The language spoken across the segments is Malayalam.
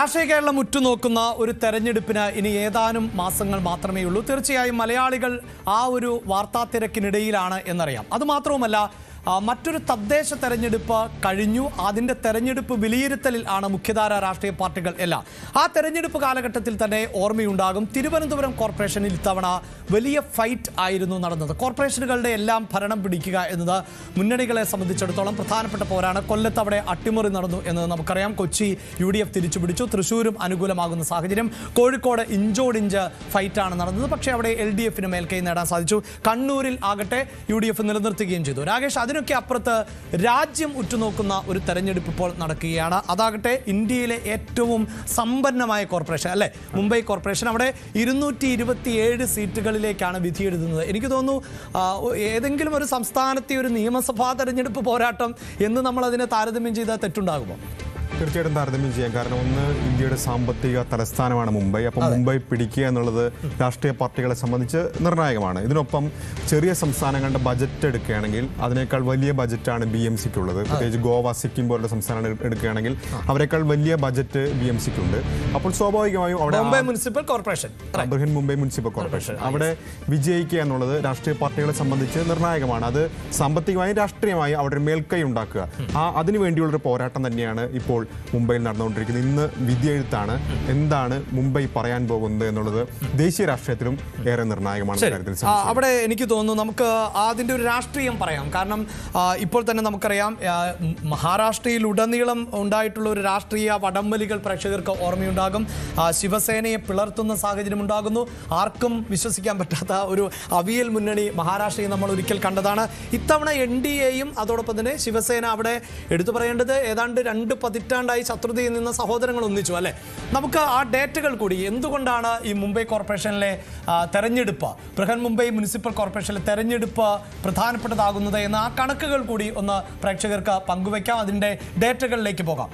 രാഷ്ട്രീയ കേരളം ഉറ്റുനോക്കുന്ന ഒരു തെരഞ്ഞെടുപ്പിന് ഇനി ഏതാനും മാസങ്ങൾ മാത്രമേ ഉള്ളൂ. തീർച്ചയായും മലയാളികൾ ആ ഒരു വാർത്താ തിരക്കിനിടയിലാണ് എന്നറിയാം. അതുമാത്രവുമല്ല, മറ്റൊരു തദ്ദേശ തെരഞ്ഞെടുപ്പ് കഴിഞ്ഞു. അതിൻ്റെ തെരഞ്ഞെടുപ്പ് വിലയിരുത്തലിൽ ആണ് മുഖ്യധാര രാഷ്ട്രീയ പാർട്ടികൾ എല്ലാം. ആ തെരഞ്ഞെടുപ്പ് കാലഘട്ടത്തിൽ തന്നെ ഓർമ്മയുണ്ടാകും, തിരുവനന്തപുരം കോർപ്പറേഷനിൽ ഇത്തവണ വലിയ ഫൈറ്റ് ആയിരുന്നു നടന്നത്. കോർപ്പറേഷനുകളുടെ എല്ലാം ഭരണം പിടിക്കുക എന്നത് മുന്നണികളെ സംബന്ധിച്ചിടത്തോളം പ്രധാനപ്പെട്ട പോരാണ്. കൊല്ലത്ത് അവിടെ അട്ടിമറി നടന്നു എന്നത് നമുക്കറിയാം. കൊച്ചി UDF തിരിച്ചു പിടിച്ചു. തൃശ്ശൂരും അനുകൂലമാകുന്ന സാഹചര്യം. കോഴിക്കോട് ഇഞ്ചോടിഞ്ച് ഫൈറ്റാണ് നടന്നത്. പക്ഷേ അവിടെ LDFന് മേൽക്കൈ നേടാൻ സാധിച്ചു. കണ്ണൂരിൽ ആകട്ടെ UDF നിലനിർത്തുകയും ചെയ്തു. രാകേഷ്, അതിനൊക്കെ അപ്പുറത്ത് രാജ്യം ഉറ്റുനോക്കുന്ന ഒരു തെരഞ്ഞെടുപ്പ് ഇപ്പോൾ നടക്കുകയാണ്. അതാകട്ടെ ഇന്ത്യയിലെ ഏറ്റവും സമ്പന്നമായ കോർപ്പറേഷൻ അല്ലേ, മുംബൈ കോർപ്പറേഷൻ. അവിടെ 227 സീറ്റുകളിലേക്കാണ് വിധിയെഴുതുന്നത്. എനിക്ക് തോന്നുന്നു ഏതെങ്കിലും ഒരു സംസ്ഥാനത്തെ ഒരു നിയമസഭാ തെരഞ്ഞെടുപ്പ് പോരാട്ടം എന്ന് നമ്മൾ അതിനെ താരതമ്യം ചെയ്താൽ തെറ്റുണ്ടാകുമോ? തീർച്ചയായിട്ടും താരതമ്യം ചെയ്യാം. കാരണം ഒന്ന്, ഇന്ത്യയുടെ സാമ്പത്തിക തലസ്ഥാനമാണ് മുംബൈ. അപ്പം മുംബൈ പിടിക്കുക എന്നുള്ളത് രാഷ്ട്രീയ പാർട്ടികളെ സംബന്ധിച്ച് നിർണായകമാണ്. ഇതിനൊപ്പം ചെറിയ സംസ്ഥാനങ്ങളുടെ ബജറ്റ് എടുക്കുകയാണെങ്കിൽ അതിനേക്കാൾ വലിയ ബജറ്റാണ് BMCക്കുള്ളത്. പ്രത്യേകിച്ച് ഗോവ, സിക്കിം പോലുള്ള സംസ്ഥാനങ്ങൾ എടുക്കുകയാണെങ്കിൽ അവരെക്കാൾ വലിയ ബജറ്റ് BMCക്കുണ്ട്. അപ്പോൾ സ്വാഭാവികമായും അവിടെ Mumbai municipal corporation, Mumbai municipal corporation അവിടെ വിജയിക്കുക എന്നുള്ളത് രാഷ്ട്രീയ പാർട്ടികളെ സംബന്ധിച്ച് നിർണായകമാണ്. അത് സാമ്പത്തികമായും രാഷ്ട്രീയമായും അവിടെ മേൽക്കൈ ഉണ്ടാക്കുക, അതിനുവേണ്ടിയുള്ളൊരു പോരാട്ടം തന്നെയാണ് ഇപ്പോൾ മുംബൈയിൽ നടന്നുകൊണ്ടിരിക്കുന്നത്. ഇന്ന് വിധിയെഴുത്താണ്. എന്താണ് മുംബൈ പറയാൻ പോകുന്നത് എന്നുള്ളത് ദേശീയ രാഷ്ട്രീയത്തിലും ഏറെ നിർണായകമാണ്. അവിടെ എനിക്ക് തോന്നുന്നു നമുക്ക് അതിൻ്റെ ഒരു രാഷ്ട്രീയം പറയാം. കാരണം ഇപ്പോൾ തന്നെ നമുക്കറിയാം, മഹാരാഷ്ട്രയിൽ ഉടനീളം ഉണ്ടായിട്ടുള്ള ഒരു രാഷ്ട്രീയ വടംവലികൾ പ്രേക്ഷകർക്ക് ഓർമ്മയുണ്ടാകും. ശിവസേനയെ പിളർത്തുന്ന സാഹചര്യം ഉണ്ടാകുന്നു. ആർക്കും വിശ്വസിക്കാൻ പറ്റാത്ത ഒരു അവിയൽ മുന്നണി മഹാരാഷ്ട്രയിൽ നമ്മൾ ഒരിക്കൽ കണ്ടതാണ്. ഇത്തവണ NDAയും അതോടൊപ്പം തന്നെ ശിവസേന അവിടെ എടുത്തു പറയേണ്ടത് ഏതാണ്ട് 2 പതിറ്റാണ്ടായി ശത്രുതയിൽ നിന്ന് സഹോദരങ്ങൾ ഒന്നിച്ചു അല്ലേ. നമുക്ക് ആ ഡേറ്റകൾ കൂടി, എന്തുകൊണ്ടാണ് ഈ മുംബൈ കോർപ്പറേഷനിലെ തെരഞ്ഞെടുപ്പ്, ബൃഹൻ മുംബൈ മുനിസിപ്പൽ കോർപ്പറേഷനിലെ തെരഞ്ഞെടുപ്പ് പ്രധാനപ്പെട്ടതാകുന്നത് എന്ന ആ കണക്കുകൾ കൂടി ഒന്ന് പ്രേക്ഷകർക്ക് പങ്കുവയ്ക്കാം. അതിൻ്റെ ഡേറ്റകളിലേക്ക് പോകാം.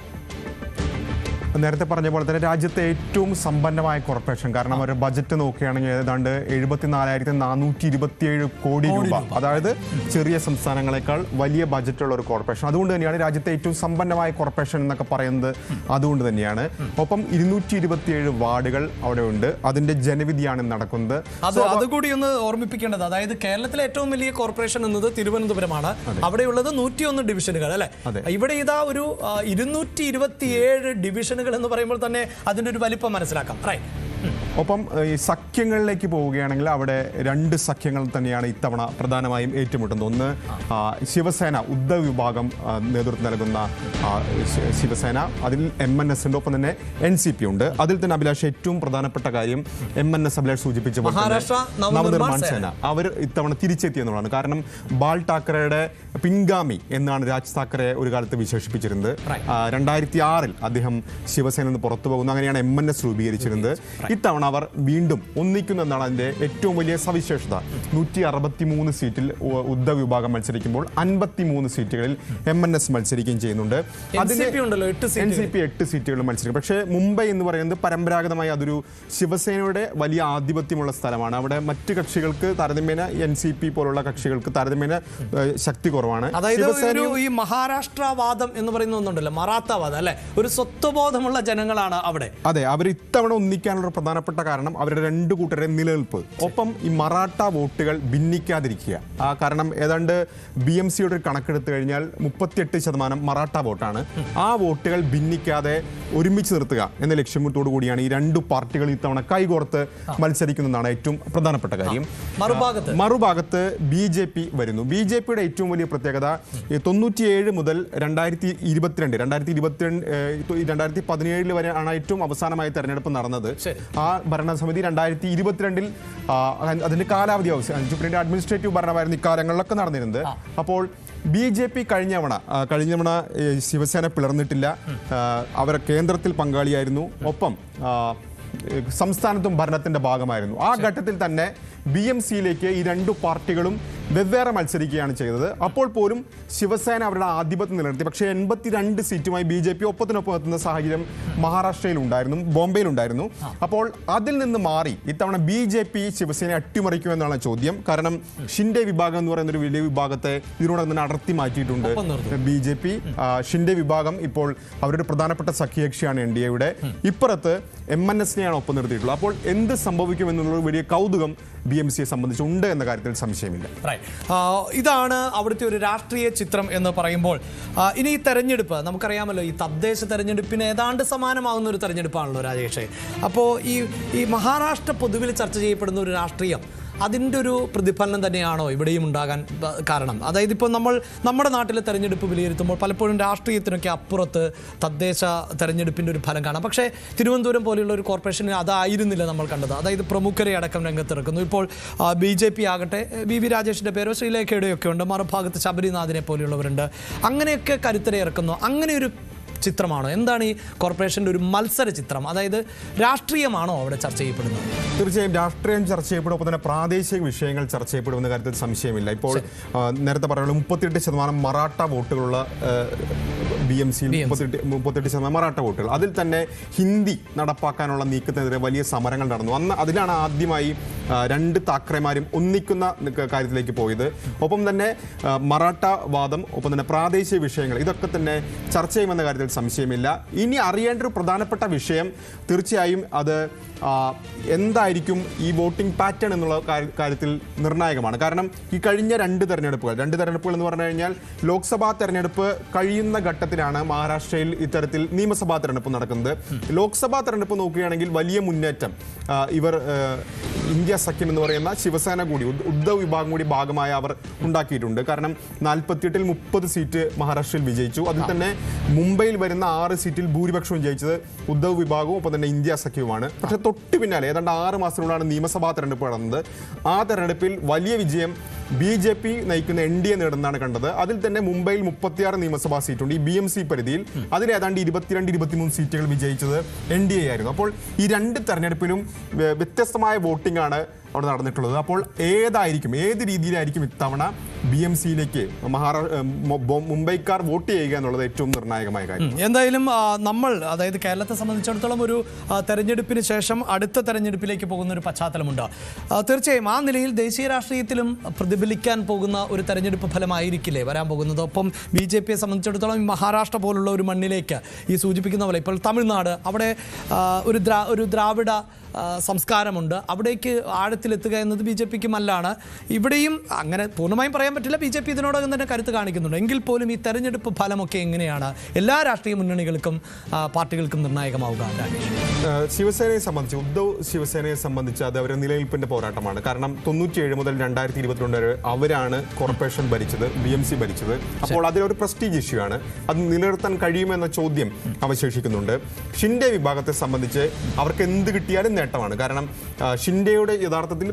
നേരത്തെ പറഞ്ഞ പോലെ തന്നെ രാജ്യത്തെ ഏറ്റവും സമ്പന്നമായ കോർപ്പറേഷൻ. കാരണം ഒരു ബജറ്റ് നോക്കുകയാണെങ്കിൽ ഏതാണ്ട് 74,427 കോടി രൂപ, അതായത് ചെറിയ സംസ്ഥാനങ്ങളെക്കാൾ വലിയ ബജറ്റുള്ള ഒരു കോർപ്പറേഷൻ. അതുകൊണ്ട് തന്നെയാണ് രാജ്യത്തെ ഏറ്റവും സമ്പന്നമായ കോർപ്പറേഷൻ എന്നൊക്കെ പറയുന്നത്. അതുകൊണ്ട് തന്നെയാണ്. ഒപ്പം 227 വാർഡുകൾ അവിടെ ഉണ്ട്. അതിന്റെ ജനവിധിയാണ് നടക്കുന്നത്. അതുകൂടി ഒന്ന് ഓർമ്മിപ്പിക്കേണ്ടത്, അതായത് കേരളത്തിലെ ഏറ്റവും വലിയ കോർപ്പറേഷൻ എന്നത് തിരുവനന്തപുരമാണ്. അവിടെയുള്ളത് 101 ഡിവിഷനുകൾ അല്ലെ. ഇവിടെ ഇതാ ഒരു 227 ഡിവിഷനുകൾ എന്ന് പറയുമ്പോൾ തന്നെ അതിന്റെ ഒരു വലിപ്പം മനസ്സിലാക്കാം. ഒപ്പം ഈ സഖ്യങ്ങളിലേക്ക് പോവുകയാണെങ്കിൽ അവിടെ 2 സഖ്യങ്ങൾ തന്നെയാണ് ഇത്തവണ പ്രധാനമായും ഏറ്റുമുട്ടുന്നത്. ഒന്ന്, ശിവസേന, ഉദ്ധവ് വിഭാഗം നേതൃത്വം നൽകുന്ന ശിവസേന, അതിൽ MNS ഉണ്ട്. ഒപ്പം തന്നെ NCP ഉണ്ട്. അതിൽ തന്നെ അഭിലാഷ്, ഏറ്റവും പ്രധാനപ്പെട്ട കാര്യം MNS അഭിലാഷ് സൂചിപ്പിച്ച നവനിർമ്മാൺ സേന അവർ ഇത്തവണ തിരിച്ചെത്തി എന്നുള്ളതാണ്. കാരണം ബാൽ ഠാക്കറെയുടെ പിൻഗാമി എന്നാണ് രാജ് താക്കറെ ഒരു കാലത്ത് വിശേഷിപ്പിച്ചിരുന്നത്. 2006-ൽ അദ്ദേഹം ശിവസേന നിന്ന് പുറത്തു പോകുന്നു. അങ്ങനെയാണ് MNS രൂപീകരിച്ചിരുന്നത്. ഇത്തവണ അവർ വീണ്ടും ഒന്നിക്കുന്നെന്നാണ് അതിന്റെ ഏറ്റവും വലിയ സവിശേഷത. 163 സീറ്റിൽ ഉദ്ധവ് വിഭാഗം മത്സരിക്കുമ്പോൾ 53 സീറ്റുകളിൽ MNS മത്സരിക്കുകയും ചെയ്യുന്നുണ്ട്. NCP 8 സീറ്റുകളിൽ മത്സരിക്കും. പക്ഷേ മുംബൈ എന്ന് പറയുന്നത് പരമ്പരാഗതമായി അതൊരു ശിവസേനയുടെ വലിയ ആധിപത്യമുള്ള സ്ഥലമാണ്. അവിടെ മറ്റ് കക്ഷികൾക്ക് താരതമ്യേന NCP പോലുള്ള കക്ഷികൾക്ക് താരതമ്യേന ശക്തി കുറവാണ്. അതായത് ഈ മഹാരാഷ്ട്രവാദം എന്ന് പറയുന്ന ഒന്നുണ്ടല്ലോ, മറാത്തവാദം അല്ലെ, ഒരു സ്വത്വബോധമുള്ള ജനങ്ങളാണ് അവിടെ. അതെ, അവർ ഇത്തവണ ഒന്നിക്കാനുള്ള പ്രധാനപ്പെട്ട കാരണം അവരുടെ 2 കൂട്ടരെ നിലനിൽപ്പ്. ഒപ്പം ഈ മറാഠ വോട്ടുകൾ ഭിന്നിക്കാതിരിക്കുക. കാരണം ഏതാണ്ട് BMCയുടെ ഒരു കണക്കെടുത്തു കഴിഞ്ഞാൽ 38% മറാഠ വോട്ടാണ്. ആ വോട്ടുകൾ ഭിന്നിക്കാതെ ഒരുമിച്ച് നിർത്തുക എന്ന ലക്ഷ്യത്തോടു കൂടിയാണ് ഈ 2 പാർട്ടികൾ ഇത്തവണ കൈകോർത്ത് മത്സരിക്കുന്നതാണ് ഏറ്റവും പ്രധാനപ്പെട്ട കാര്യം. മറുഭാഗത്ത് BJP വരുന്നു. BJPയുടെ ഏറ്റവും വലിയ പ്രത്യേകത 97 മുതൽ 2017 വരെ ആണ് ഏറ്റവും അവസാനമായി തെരഞ്ഞെടുപ്പ് നടന്നത്. ആ ഭരണസമിതി 2022-ൽ അതിന്റെ കാലാവധി സുപ്രീം അഡ്മിനിസ്ട്രേറ്റീവ് ഭരണമായിരുന്നു ഇക്കാലങ്ങളിലൊക്കെ നടന്നിരുന്നത്. അപ്പോൾ BJP കഴിഞ്ഞ തവണ ശിവസേന പിളർന്നിട്ടില്ല. അവർ കേന്ദ്രത്തിൽ പങ്കാളിയായിരുന്നു. ഒപ്പം സംസ്ഥാനത്തും ഭരണത്തിന്റെ ഭാഗമായിരുന്നു. ആ ഘട്ടത്തിൽ തന്നെ BMCയിലേക്ക് ഈ രണ്ടു പാർട്ടികളും വെവ്വേറെ മത്സരിക്കുകയാണ് ചെയ്തത്. അപ്പോൾ പോലും ശിവസേന അവരുടെ ആധിപത്യം നിലനിർത്തി. പക്ഷേ 82 സീറ്റുമായി BJP ഒപ്പത്തിനൊപ്പം എത്തുന്ന സാഹചര്യം മഹാരാഷ്ട്രയിൽ ഉണ്ടായിരുന്നു, ബോംബെയിൽ ഉണ്ടായിരുന്നു. അപ്പോൾ അതിൽ നിന്ന് മാറി ഇത്തവണ BJP ശിവസേനയെ അട്ടിമറിക്കുമെന്നാണ് ചോദ്യം. കാരണം ഷിൻഡെ വിഭാഗം എന്ന് പറയുന്ന ഒരു വലിയ വിഭാഗത്തെ ഇതിനോടകം തന്നെ അടർത്തി മാറ്റിയിട്ടുണ്ട് BJP. ഷിൻഡെ വിഭാഗം ഇപ്പോൾ അവരുടെ പ്രധാനപ്പെട്ട സഖ്യകക്ഷിയാണ് NDAയുടെ. ഇപ്പുറത്ത് MNSനെയാണ് ഒപ്പം നിർത്തിയിട്ടുള്ളത്. അപ്പോൾ എന്ത് സംഭവിക്കുമെന്നുള്ള വലിയ കൗതുകം BMCയെ സംബന്ധിച്ചുണ്ട് എന്ന കാര്യത്തിൽ സംശയമില്ല. ഇതാണ് അവിടുത്തെ ഒരു രാഷ്ട്രീയ ചിത്രം എന്ന് പറയുമ്പോൾ ഇനി ഈ തെരഞ്ഞെടുപ്പ് നമുക്കറിയാമല്ലോ, ഈ തദ്ദേശ തെരഞ്ഞെടുപ്പിന് ഏതാണ്ട് സമാനമാകുന്ന ഒരു തെരഞ്ഞെടുപ്പാണല്ലോ രാജേഷേ. അപ്പോൾ ഈ മഹാരാഷ്ട്ര പൊതുവിൽ ചർച്ച ചെയ്യപ്പെടുന്ന ഒരു രാഷ്ട്രീയം, അതിൻ്റെ ഒരു പ്രതിഫലനം തന്നെയാണോ ഇവിടെയും ഉണ്ടാകാൻ കാരണം? അതായത് ഇപ്പോൾ നമ്മുടെ നാട്ടിലെ തെരഞ്ഞെടുപ്പ് വിലയിരുത്തുമ്പോൾ പലപ്പോഴും രാഷ്ട്രീയത്തിനൊക്കെ അപ്പുറത്ത് തദ്ദേശ തെരഞ്ഞെടുപ്പിൻ്റെ ഒരു ഫലം കാണാം. പക്ഷേ തിരുവനന്തപുരം പോലെയുള്ള ഒരു കോർപ്പറേഷനിൽ അതായിരുന്നില്ല നമ്മൾ കണ്ടത്. അതായത് പ്രമുഖരെ അടക്കം രംഗത്തിറക്കുന്നു. ഇപ്പോൾ BJP ആകട്ടെ, VV രാജേഷിൻ്റെ പേരോ ശ്രീലേഖയുടെയോ ഒക്കെ ഉണ്ട്, മറുഭാഗത്ത് ശബരിനാഥിനെ പോലെയുള്ളവരുണ്ട്. അങ്ങനെയൊക്കെ കരുത്തരെ ഇറക്കുന്നു. അങ്ങനെ ഒരു ചിത്രമാണോ? എന്താണ് ഈ കോർപ്പറേഷൻ്റെ ഒരു മത്സര ചിത്രം? അതായത് രാഷ്ട്രീയമാണോ അവിടെ ചർച്ച ചെയ്യപ്പെടുന്നത്? തീർച്ചയായും രാഷ്ട്രീയം ചർച്ച ചെയ്യപ്പെടും, ഒപ്പം തന്നെ പ്രാദേശിക വിഷയങ്ങൾ ചർച്ച ചെയ്യപ്പെടുമെന്ന കാര്യത്തിൽ സംശയമില്ല. ഇപ്പോൾ നേരത്തെ പറയുന്നത് 38% മറാഠ വോട്ടുകളുള്ള BMCയിൽ 38% മറാഠ വോട്ടുകൾ. അതിൽ തന്നെ ഹിന്ദി നടപ്പാക്കാനുള്ള നീക്കത്തിനെതിരെ വലിയ സമരങ്ങൾ നടന്നു. അതിലാണ് ആദ്യമായി രണ്ട് താക്കറേമാരും ഒന്നിക്കുന്ന കാര്യത്തിലേക്ക് പോയത്. ഒപ്പം തന്നെ മറാഠ വാദം, ഒപ്പം തന്നെ പ്രാദേശിക വിഷയങ്ങൾ, ഇതൊക്കെ തന്നെ ചർച്ച ചെയ്യുമെന്ന കാര്യത്തിൽ സംശയമില്ല. ഇനി അറിയേണ്ട ഒരു പ്രധാനപ്പെട്ട വിഷയം തീർച്ചയായും അത് എന്തായിരിക്കും ഈ വോട്ടിംഗ് പാറ്റേൺ എന്നുള്ള കാര്യത്തിൽ നിർണായകമാണ്. കാരണം ഈ കഴിഞ്ഞ രണ്ട് തെരഞ്ഞെടുപ്പുകൾ എന്ന് പറഞ്ഞു കഴിഞ്ഞാൽ ലോക്സഭാ തെരഞ്ഞെടുപ്പ് കഴിയുന്ന ഘട്ടത്തിലാണ് മഹാരാഷ്ട്രയിൽ ഇത്തരത്തിൽ നിയമസഭാ തെരഞ്ഞെടുപ്പ് നടക്കുന്നത്. ലോക്സഭാ തെരഞ്ഞെടുപ്പ് നോക്കുകയാണെങ്കിൽ വലിയ മുന്നേറ്റം ഇവർ ഇന്ത്യ സഖ്യം എന്ന് പറയുന്ന ശിവസേന കൂടി, ഉദ്ധവ് വിഭാഗം കൂടി ഭാഗമായ അവർ ഉണ്ടാക്കിയിട്ടുണ്ട്. കാരണം 48-ൽ 30 സീറ്റ് മഹാരാഷ്ട്രയിൽ വിജയിച്ചു. അതിൽ തന്നെ മുംബൈയിൽ വരുന്ന 6 സീറ്റിൽ ഭൂരിപക്ഷവും ജയിച്ചത് ഉദ്ധവ് വിഭാഗവും ഒപ്പം തന്നെ ഇന്ത്യ സഖ്യവുമാണ്. പക്ഷേ തൊട്ടു പിന്നാലെ ഏതാണ്ട് 6 മാസത്തിനുള്ളിലാണ് നിയമസഭാ തെരഞ്ഞെടുപ്പ് നടന്നത്. ആ തെരഞ്ഞെടുപ്പിൽ വലിയ വിജയം BJP നയിക്കുന്ന NDA നേടുന്നതാണ് കണ്ടത്. അതിൽ തന്നെ മുംബൈയിൽ 36 നിയമസഭാ സീറ്റുണ്ട് ഈ BMC പരിധിയിൽ. അതിൽ ഏതാണ്ട് 22-23 സീറ്റുകൾ വിജയിച്ചത് NDA ആയിരുന്നു. അപ്പോൾ ഈ രണ്ട് തെരഞ്ഞെടുപ്പിലും വ്യത്യസ്തമായ വോട്ടിംഗ് ആണ് അവിടെ നടന്നിട്ടുള്ളത്. അപ്പോൾ ഏത് രീതിയിലായിരിക്കും ഇത്തവണ BMCയിലേക്ക് മുംബൈക്കാർ വോട്ട് ചെയ്യുക എന്നുള്ളത് ഏറ്റവും നിർണായകമായ കാര്യം. എന്തായാലും അതായത് കേരളത്തെ സംബന്ധിച്ചിടത്തോളം ഒരു തെരഞ്ഞെടുപ്പിന് ശേഷം അടുത്ത തെരഞ്ഞെടുപ്പിലേക്ക് പോകുന്ന ഒരു പശ്ചാത്തലമുണ്ട്. തീർച്ചയായും ആ നിലയിൽ ദേശീയ രാഷ്ട്രീയത്തിലും പ്രതിഫലിക്കാൻ പോകുന്ന ഒരു തെരഞ്ഞെടുപ്പ് ഫലമായിരിക്കില്ലേ വരാൻ പോകുന്നത്? ഒപ്പം BJPയെ സംബന്ധിച്ചിടത്തോളം മഹാരാഷ്ട്ര പോലുള്ള ഒരു മണ്ണിലേക്ക് ഈ സൂചിപ്പിക്കുന്ന പോലെ ഇപ്പോൾ തമിഴ്നാട്, അവിടെ ഒരു ദ്രാവിഡ സംസ്കാരമുണ്ട്. അവിടേക്ക് ആഴത്തിലെത്തുക എന്നത് BJPക്ക് മല്ലാണ്. ഇവിടെയും അങ്ങനെ പൂർണ്ണമായും പറയാൻ പറ്റില്ല. BJP ഇതിനോടകം തന്നെ കരുത്ത് കാണിക്കുന്നുണ്ട്. എങ്കിൽ പോലും ഈ തെരഞ്ഞെടുപ്പ് ഫലമൊക്കെ എങ്ങനെയാണ് എല്ലാ രാഷ്ട്രീയ മുന്നണികൾക്കും പാർട്ടികൾക്കും നിർണായകമാവുക? ശിവസേനയെ സംബന്ധിച്ച് അത് അവരുടെ നിലനിൽപ്പിന്റെ പോരാട്ടമാണ്. കാരണം 97 മുതൽ 2022 വരെ അവരാണ് കോർപ്പറേഷൻ ഭരിച്ചത്, BMC ഭരിച്ചത്. അപ്പോൾ അതിലൊരു പ്രസ്റ്റീജ് ഇഷ്യൂ ആണ്. അത് നിലനിർത്താൻ കഴിയുമെന്ന ചോദ്യം അവശേഷിക്കുന്നുണ്ട്. ഷിൻഡെ വിഭാഗത്തെ സംബന്ധിച്ച് അവർക്ക് എന്ത് കിട്ടിയാലും നേട്ടമാണ്. കാരണം ഷിൻഡെയുടെ യഥാർത്ഥത്തിൽ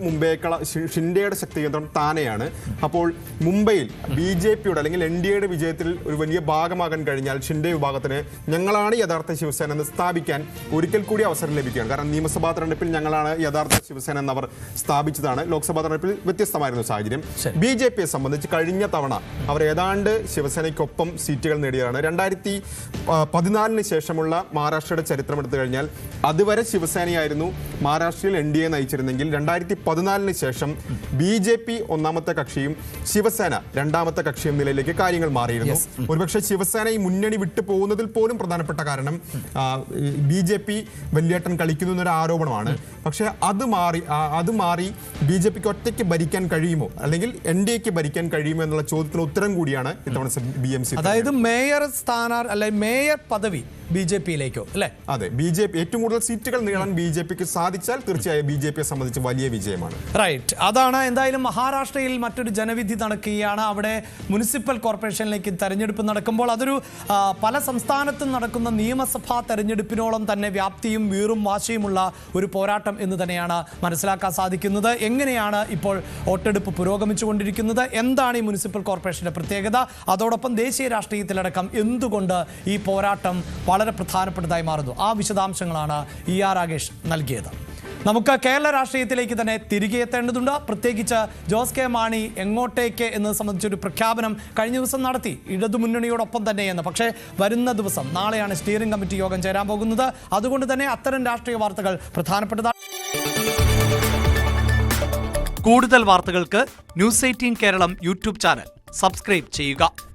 ഷിൻഡെയുടെ ശക്തി കേന്ദ്രം താനെയാണ്. അപ്പോൾ മുംബൈയിൽ BJPയുടെ അല്ലെങ്കിൽ NDAയുടെ വിജയത്തിൽ ഒരു വലിയ ഭാഗമാകാൻ കഴിഞ്ഞാൽ ഷിൻഡെ വിഭാഗത്തിന് ഞങ്ങളാണ് യഥാർത്ഥ ശിവസേന എന്ന് സ്ഥാപിക്കാൻ ഒരിക്കൽ കൂടി അവസരം ലഭിക്കുകയാണ്. കാരണം നിയമസഭാ തെരഞ്ഞെടുപ്പിൽ ഞങ്ങളാണ് യഥാർത്ഥ ശിവസേന എന്ന് അവർ സ്ഥാപിച്ചതാണ്. ലോക്സഭാ തെരഞ്ഞെടുപ്പിൽ വ്യത്യസ്തമായിരുന്നു സാഹചര്യം. BJPയെ സംബന്ധിച്ച് കഴിഞ്ഞ തവണ അവർ ഏതാണ്ട് ശിവസേനയ്ക്കൊപ്പം സീറ്റുകൾ നേടിയതാണ്. 2014 ശേഷമുള്ള മഹാരാഷ്ട്രയുടെ ചരിത്രം എടുത്തു കഴിഞ്ഞാൽ അതുവരെ ശിവസേനയായിരുന്നു മഹാരാഷ്ട്രയിൽ NDA നയിച്ചിരുന്നെങ്കിൽ 2014 ശേഷം BJP ഒന്നാമത്തെ കക്ഷിയും ശിവസേന രണ്ടാമത്തെ കക്ഷിയും നിലയിലേക്ക് കാര്യങ്ങൾ മാറിയിരുന്നു. ഒരുപക്ഷെ ശിവസേന ഈ മുന്നണി വിട്ടു പോകുന്നതിൽ പോലും പ്രധാനപ്പെട്ട കാരണം BJP വലിയേട്ടൻ കളിക്കുന്നു എന്നൊരു ആരോപണമാണ്. പക്ഷേ അത് മാറി BJPക്ക് ഒറ്റയ്ക്ക് ഭരിക്കാൻ കഴിയുമോ അല്ലെങ്കിൽ NDAക്ക് ഭരിക്കാൻ കഴിയുമോ എന്നുള്ള ചോദ്യത്തിന് ഉത്തരം കൂടിയാണ് ഇത്തവണ BMC. അതായത് മേയർ മേയർ പദവി BJPയിലേക്കോ അല്ലേ? അതെ, BJP ഏറ്റവും കൂടുതൽ സീറ്റുകൾ നേടാൻ BJPക്ക് സാധിച്ചാൽ തീർച്ചയായും BJPയെ സംബന്ധിച്ച് വലിയ വിജയമാണ്. റൈറ്റ്, അതാണ്. എന്തായാലും മഹാരാഷ്ട്രയിൽ മറ്റൊരു ജനവിധി നടക്കുകയാണ്. അവിടെ മുനിസിപ്പൽ കോർപ്പറേഷനിലേക്ക് തെരഞ്ഞെടുപ്പ് നടക്കുമ്പോൾ അതൊരു പല സംസ്ഥാനത്തും നടക്കുന്ന നിയമസഭാ തെരഞ്ഞെടുപ്പിനോളം തന്നെ വ്യാപ്തിയും വീറും വാശിയുമുള്ള ഒരു പോരാട്ടം എന്ന് തന്നെയാണ് മനസ്സിലാക്കാൻ സാധിക്കുന്നത്. എങ്ങനെയാണ് ഇപ്പോൾ വോട്ടെടുപ്പ് പുരോഗമിച്ചുകൊണ്ടിരിക്കുന്നത്? എന്താണ് ഈ മുനിസിപ്പൽ കോർപ്പറേഷന്റെ പ്രത്യേകത? അതോടൊപ്പം ദേശീയ രാഷ്ട്രീയത്തിലടക്കം എന്തുകൊണ്ട് ഈ പോരാട്ടം വളരെ പ്രധാനപ്പെട്ടതായി മാറുന്നു? ആ വിശദാംശങ്ങളാണ് ER രാഗേഷ് നൽകിയത്. നമുക്ക് കേരള രാഷ്ട്രീയത്തിലേക്ക് തന്നെ തിരികെ എത്തേണ്ടതുണ്ട്. പ്രത്യേകിച്ച് ജോസ് കെ മാണി എങ്ങോട്ടേക്ക് എന്നത് സംബന്ധിച്ചൊരു പ്രഖ്യാപനം കഴിഞ്ഞ ദിവസം നടത്തി, ഇടതുമുന്നണിയോടൊപ്പം തന്നെയെന്ന്. പക്ഷേ വരുന്ന ദിവസം നാളെയാണ് സ്റ്റിയറിംഗ് കമ്മിറ്റി യോഗം ചേരാൻ പോകുന്നത്. അതുകൊണ്ട് തന്നെ അത്തരം രാഷ്ട്രീയ വാർത്തകൾ പ്രധാനപ്പെട്ടതാണ്. കൂടുതൽ വാർത്തകൾക്ക് News 18 Keralam YouTube channel subscribe ചെയ്യുക.